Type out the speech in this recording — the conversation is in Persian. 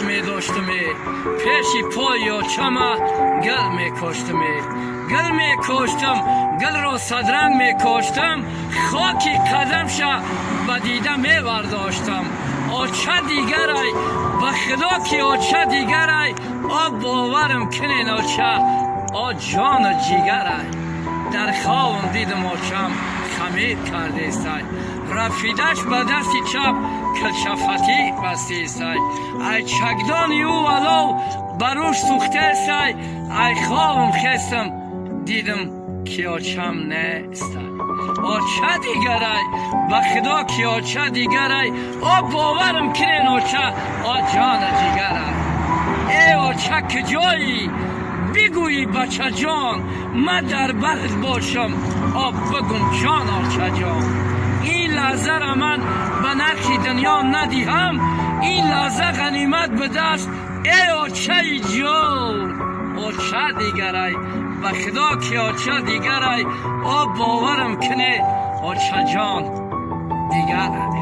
می داشتمی پیش پای آچما گل می کاشتمی گل می کاشتم گل را صدرنگ می کاشتم خاکی قدمشا به دیده می برداشتم آچه دیگرای به خدا که آچه دیگرای آب باورم کنین آچه آ جان جیگرای در خوابم دیدم آچم خمیر کرده سای رفیدش به دست چپ کلشفتی بسته سای ای چکدانی او ولو بروش سوخته سای ای خوابم خستم دیدم که آچم نیست آچه دیگرای به خدا که آچه دیگرای آب باورم کنین آچه آ جان جیگرای ای آچه کجایی بگویی بچه جان من در برت باشم آب بگم جان آچه جان این لحظه را من به نرخی دنیا ندیهم این لحظه غنیمت به دست ای آچه جان آچه دیگرای به خدا که آچه دیگرای آب باورم کنه آچه جان دیگرای